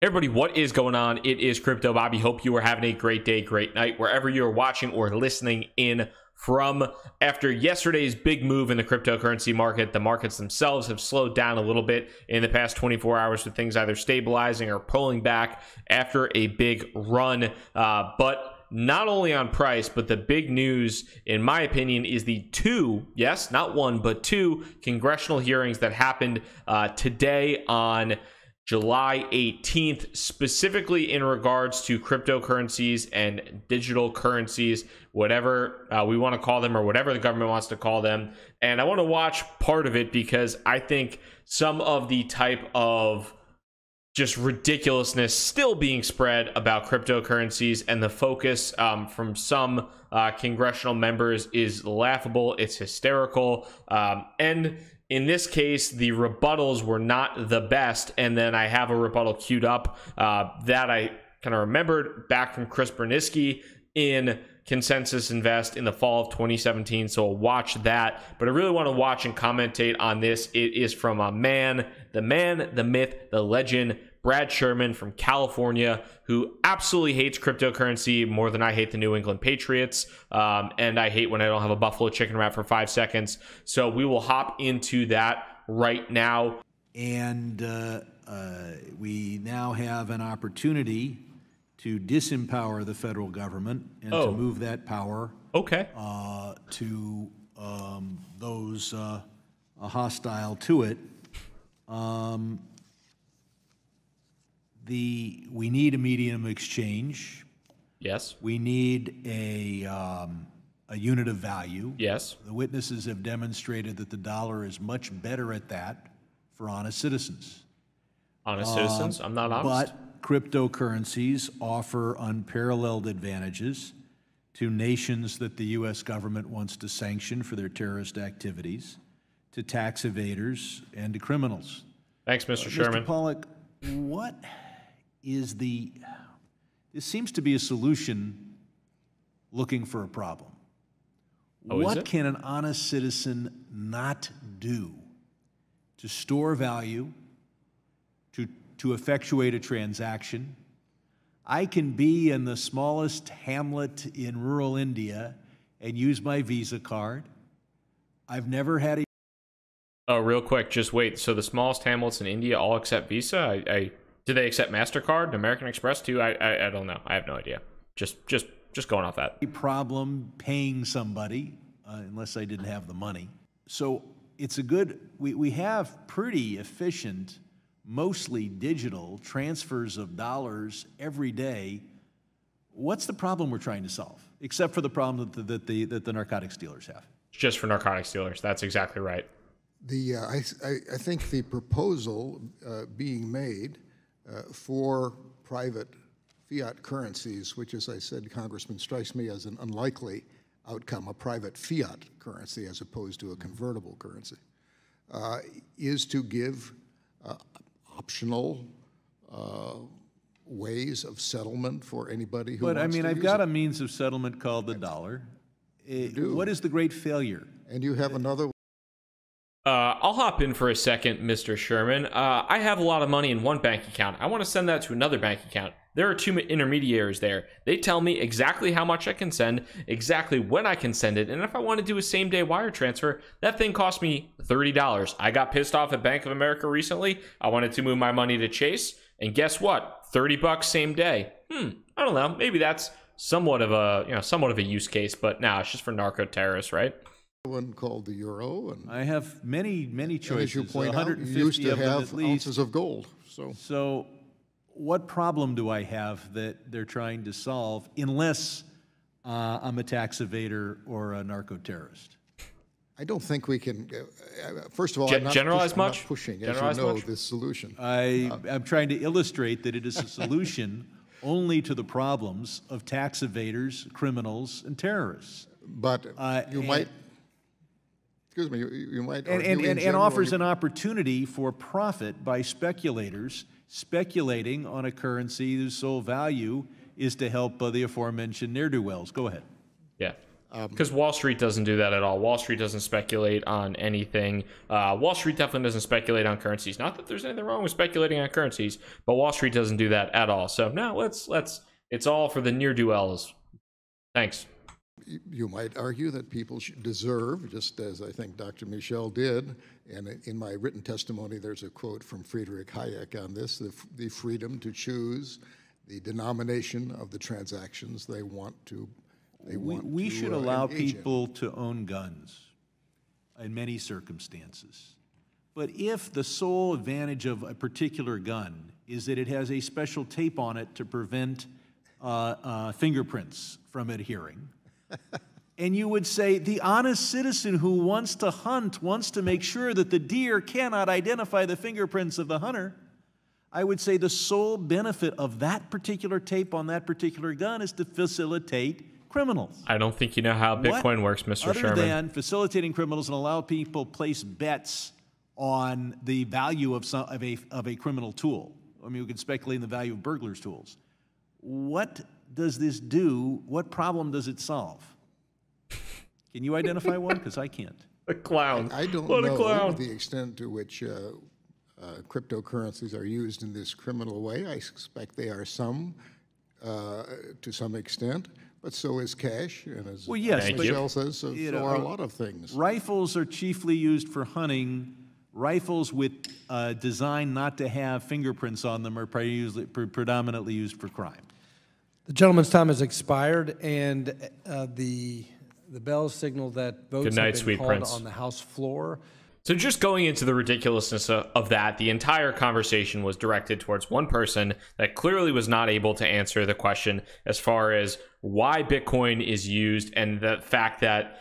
Everybody, what is going on? It is Crypto Bobby. Hope you are having a great day, great night, wherever you're watching or listening in from. After yesterday's big move in the cryptocurrency market, the markets themselves have slowed down a little bit in the past 24 hours with things either stabilizing or pulling back after a big run. But not only on price, but the big news, in my opinion, is the two, yes, not one, but two congressional hearings that happened today on July 18th, specifically in regards to cryptocurrencies and digital currencies, whatever we want to call them or whatever the government wants to call them. And I want to watch part of it because I think some of the type of just ridiculousness still being spread about cryptocurrencies and the focus from some congressional members is laughable. It's hysterical. And in this case, the rebuttals were not the best. And then I have a rebuttal queued up that I kind of remembered back from Chris Burniske in Consensus Invest in the fall of 2017. So I'll watch that. But I really want to watch and commentate on this. It is from a man, the myth, the legend, Brad Sherman from California, who absolutely hates cryptocurrency more than I hate the New England Patriots. And I hate when I don't have a buffalo chicken wrap for 5 seconds. So we will hop into that right now. And we now have an opportunity to disempower the federal government and to move that power to those hostile to it. We need a medium of exchange. Yes. We need a unit of value. Yes. The witnesses have demonstrated that the dollar is much better at that for honest citizens. Honest citizens? I'm not honest. But cryptocurrencies offer unparalleled advantages to nations that the U.S. government wants to sanction for their terrorist activities, to tax evaders, and to criminals. Thanks, Mr. Sherman. Mr. Pollack, what is this seems to be a solution looking for a problem. What can an honest citizen not do to store value, to effectuate a transaction? I can be in the smallest hamlet in rural India and use my Visa card. I've never had a... Oh, real quick, just wait. So the smallest hamlets in India all accept Visa? Do they accept MasterCard and American Express too? I don't know. I have no idea. Just going off that. A problem paying somebody unless I didn't have the money. So it's a good, we have pretty efficient, mostly digital transfers of dollars every day. What's the problem we're trying to solve? Except for the problem that the narcotics dealers have. Just for narcotics dealers. That's exactly right. I think the proposal being made for private fiat currencies, which, as I said, Congressman, strikes me as an unlikely outcome, a private fiat currency as opposed to a convertible currency, is to give optional ways of settlement for anybody who wants to use it. But I mean, I've got a means of settlement called the dollar. What is the great failure? And you have another. I'll hop in for a second, Mr. Sherman. I have a lot of money in one bank account. I want to send that to another bank account. There are two intermediaries there. They tell me exactly how much I can send, exactly when I can send it, and if I want to do a same-day wire transfer, that thing cost me $30. I got pissed off at Bank of America recently. I wanted to move my money to Chase, and guess what? $30 same day. I don't know. Maybe that's somewhat of a use case, but no, it's just for narco terrorists, right? One called the euro, and I have many choices. As you point out, you used to have ounces of gold. So what problem do I have that they're trying to solve unless I'm a tax evader or a narco terrorist? I don't think we can. First of all, I'm not pushing, as you know, this solution. I'm trying to illustrate that it is a solution only to the problems of tax evaders, criminals, and terrorists. But you might. Excuse me, you might. And offers an opportunity for profit by speculators speculating on a currency whose sole value is to help the aforementioned ne'er-do-wells. Go ahead. Yeah. Because Wall Street doesn't do that at all. Wall Street doesn't speculate on anything. Wall Street definitely doesn't speculate on currencies. Not that there's anything wrong with speculating on currencies, but Wall Street doesn't do that at all. So no, let's. It's all for the near-do-wells. Thanks. You might argue that people should deserve, just as I think Dr. Michel did, and in my written testimony there's a quote from Friedrich Hayek on this, the freedom to choose the denomination of the transactions they want to we should allow people to own guns in many circumstances. But if the sole advantage of a particular gun is that it has a special tape on it to prevent fingerprints from adhering, and you would say the honest citizen who wants to hunt wants to make sure that the deer cannot identify the fingerprints of the hunter, I would say the sole benefit of that particular tape on that particular gun is to facilitate criminals. I don't think you know how Bitcoin works, Mr. Sherman. Other than facilitating criminals and allow people place bets on the value of a criminal tool. I mean, we could speculate in the value of burglars' tools. What does this do? What problem does it solve? Can you identify one? Because I can't. A clown. I don't know the extent to which cryptocurrencies are used in this criminal way. I suspect they are to some extent, but so is cash, and as Michel says, so are a lot of things. Rifles are chiefly used for hunting. Rifles with designed not to have fingerprints on them are predominantly used for crime. The gentleman's time has expired, and the bell signal that votes have been called on the House floor. So just going into the ridiculousness of that, the entire conversation was directed towards one person that clearly was not able to answer the question as far as why Bitcoin is used, and the fact that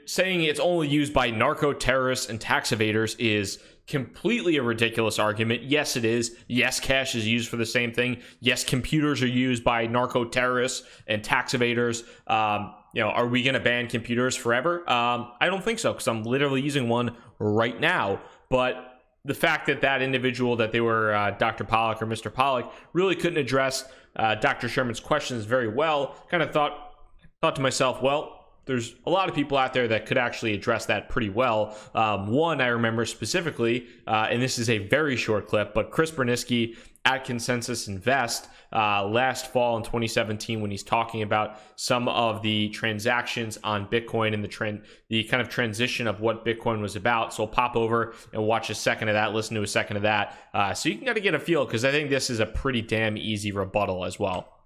saying it's only used by narco terrorists and tax evaders is completely a ridiculous argument. Yes, it is. Yes, cash is used for the same thing. Yes, computers are used by narco terrorists and tax evaders. Are we going to ban computers forever? I don't think so, because I'm literally using one right now. But the fact that that individual, that they were Dr. Pollack or Mr. Pollack, really couldn't address Dr. Sherman's questions very well, kind of thought to myself, well, there's a lot of people out there that could actually address that pretty well. One I remember specifically, and this is a very short clip, but Chris Burniske at Consensus Invest last fall in 2017, when he's talking about some of the transactions on Bitcoin and the kind of transition of what Bitcoin was about. So I'll pop over and watch a second of that, listen to a second of that, so you can kind of get a feel, because I think this is a pretty damn easy rebuttal as well.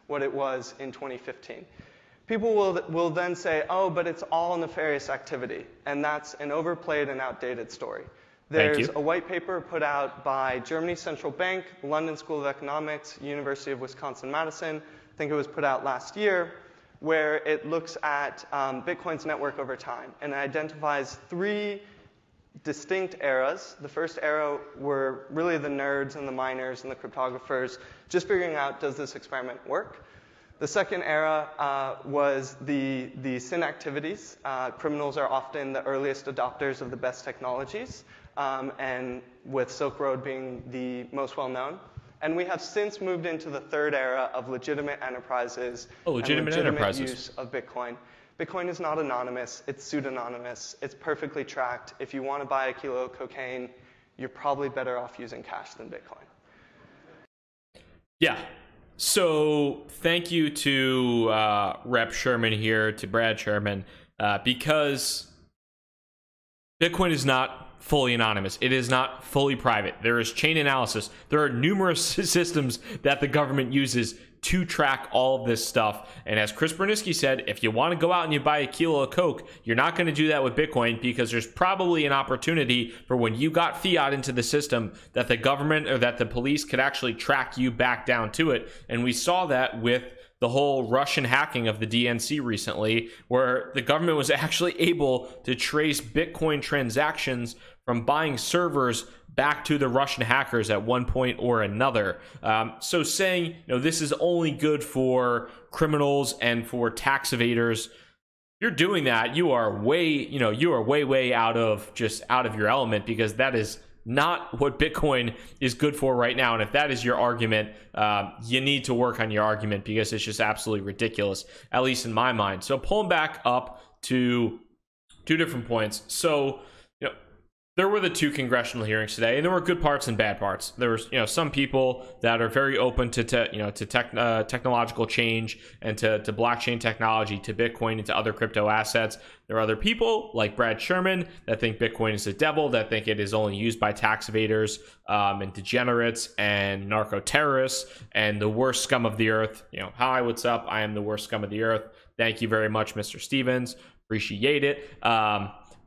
What it was in 2015. People will then say, oh, but it's all nefarious activity, and that's an overplayed and outdated story. There's a white paper put out by Germany's Central Bank, London School of Economics, University of Wisconsin-Madison, I think it was put out last year, where it looks at Bitcoin's network over time and identifies 3 distinct eras. The first era were really the nerds and the miners and the cryptographers just figuring out, does this experiment work? The second era was the sin activities. Criminals are often the earliest adopters of the best technologies, and with Silk Road being the most well-known. And we have since moved into the third era of legitimate enterprises and legitimate use of Bitcoin. Bitcoin is not anonymous. It's pseudonymous. It's perfectly tracked. If you want to buy a kilo of cocaine, you're probably better off using cash than Bitcoin. Yeah. So thank you to Rep. Sherman here, to Brad Sherman, because Bitcoin is not fully anonymous. It is not fully private. There is chain analysis. There are numerous systems that the government uses to track all of this stuff. And as Chris Burniske said, if you want to go out and you buy a kilo of Coke, you're not going to do that with Bitcoin, because there's probably an opportunity for when you got fiat into the system that the government or that the police could actually track you back down to it. And we saw that with the whole Russian hacking of the DNC recently, where the government was actually able to trace Bitcoin transactions from buying servers back to the Russian hackers at one point or another. So saying, this is only good for criminals and for tax evaders, you're doing that, you are way, way out of your element, because that is not what Bitcoin is good for right now. And if that is your argument, you need to work on your argument, because it's just absolutely ridiculous, at least in my mind. So pulling back up to 2 different points. So, there were the 2 congressional hearings today, and there were good parts and bad parts. There was, some people that are very open to technological change and to blockchain technology, to Bitcoin, and to other crypto assets. There are other people like Brad Sherman that think Bitcoin is the devil, that think it is only used by tax evaders and degenerates and narco terrorists and the worst scum of the earth. Hi, what's up? I am the worst scum of the earth. Thank you very much, Mr. Stevens. Appreciate it.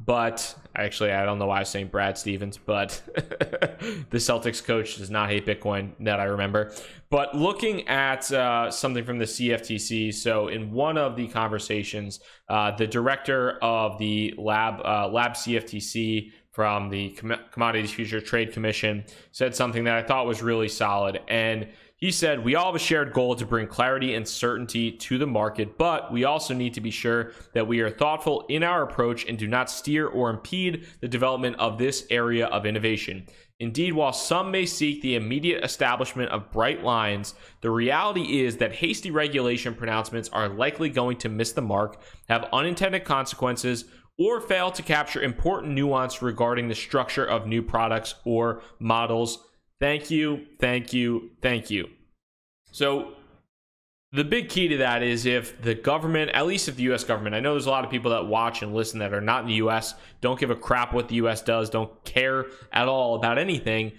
But actually, I don't know why I was saying Brad Stevens, but the Celtics coach does not hate Bitcoin that I remember. But looking at something from the CFTC, so in one of the conversations, the director of the lab CFTC from the Commodities Futures Trade Commission said something that I thought was really solid. And he said, "We all have a shared goal to bring clarity and certainty to the market, but we also need to be sure that we are thoughtful in our approach and do not steer or impede the development of this area of innovation. Indeed, while some may seek the immediate establishment of bright lines, the reality is that hasty regulation pronouncements are likely going to miss the mark, have unintended consequences, or fail to capture important nuance regarding the structure of new products or models. Thank you, thank you, thank you." So the big key to that is if the government, at least if the US government, I know there's a lot of people that watch and listen that are not in the US, don't give a crap what the US does, don't care at all about anything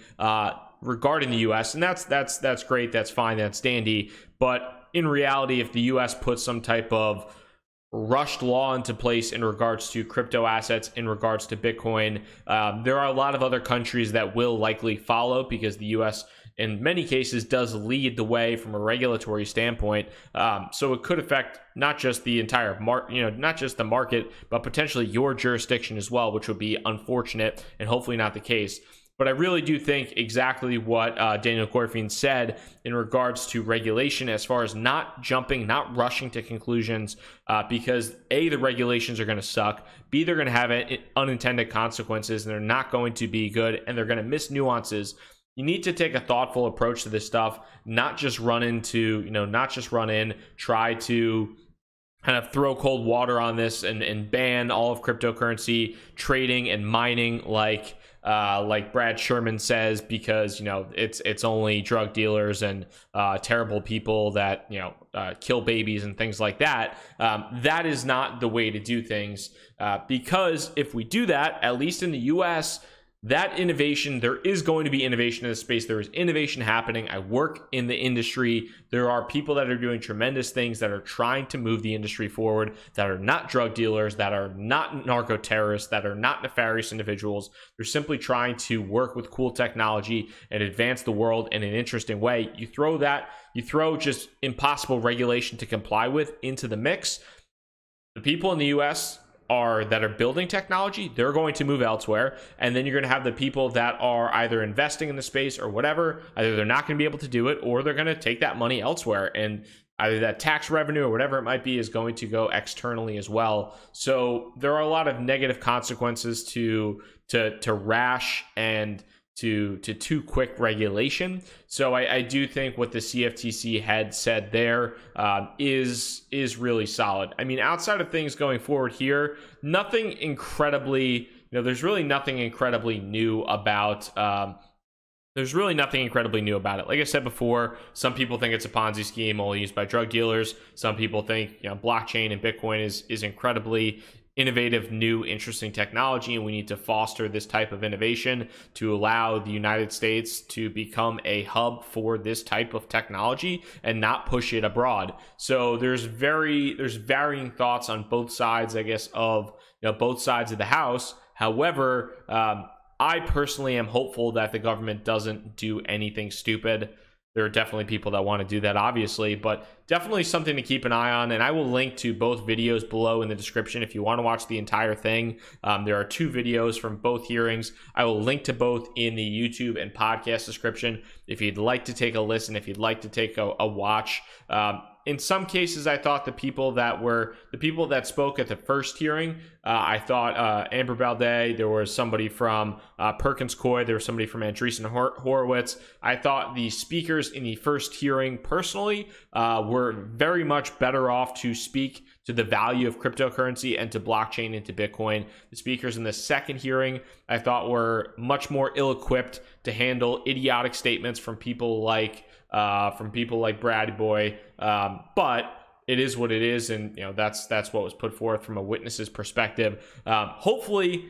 regarding the US, and that's great, that's fine, that's dandy. But in reality, if the US puts some type of rushed law into place in regards to crypto assets, in regards to Bitcoin, there are a lot of other countries that will likely follow, because the US in many cases does lead the way from a regulatory standpoint. So it could affect not just the entire not just the market, but potentially your jurisdiction as well, which would be unfortunate and hopefully not the case. But I really do think exactly what Daniel Corfine said in regards to regulation, as far as not jumping, not rushing to conclusions, because A, the regulations are going to suck, B, they're going to have unintended consequences, and they're not going to be good, and they're going to miss nuances. You need to take a thoughtful approach to this stuff, not just run in, try to kind of throw cold water on this and ban all of cryptocurrency trading and mining like Brad Sherman says, because it's only drug dealers and terrible people that kill babies and things like that. That is not the way to do things, because if we do that, at least in the US, that innovation, there is going to be innovation in the space. There is innovation happening. I work in the industry. There are people that are doing tremendous things, that are trying to move the industry forward, that are not drug dealers, that are not narco terrorists, that are not nefarious individuals. They're simply trying to work with cool technology and advance the world in an interesting way. You throw just impossible regulation to comply with into the mix. The people in the US that are building technology, they're going to move elsewhere, and then you're going to have the people that are either investing in the space or whatever. Either they're not going to be able to do it, or they're going to take that money elsewhere, and either that tax revenue or whatever it might be is going to go externally as well. So there are a lot of negative consequences to rash and to too quick regulation. So I do think what the CFTC had said there is really solid. I mean, outside of things going forward here, nothing incredibly, there's really nothing incredibly new about it. Like I said before, some people think it's a Ponzi scheme only used by drug dealers. Some people think blockchain and Bitcoin is incredibly innovative, new, interesting technology, and we need to foster this type of innovation to allow the United States to become a hub for this type of technology and not push it abroad. So there's varying thoughts on both sides, I guess, of both sides of the house. However, I personally am hopeful that the government doesn't do anything stupid. There are definitely people that want to do that, obviously, but definitely something to keep an eye on. And I will link to both videos below in the description if you want to watch the entire thing. There are 2 videos from both hearings. I will link to both in the YouTube and podcast description if you'd like to take a listen, if you'd like to take a watch. In some cases, I thought the people that spoke at the first hearing, I thought Amber Balde, there was somebody from Perkins Coie, there was somebody from Andreessen Horowitz. I thought the speakers in the first hearing, personally, were very much better off to speak to the value of cryptocurrency and to blockchain and to Bitcoin. The speakers in the second hearing, I thought, were much more ill-equipped to handle idiotic statements from people like Brad Boy. But it is what it is, and that's what was put forth from a witness's perspective. Hopefully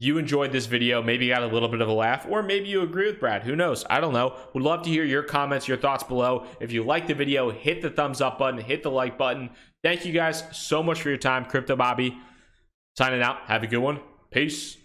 you enjoyed this video, maybe got a little bit of a laugh, or maybe you agree with Brad. Who knows? I don't know. Would love to hear your comments, your thoughts below. If you like the video, hit the thumbs up button, hit the like button. Thank you guys so much for your time. Crypto Bobby signing out. Have a good one. Peace.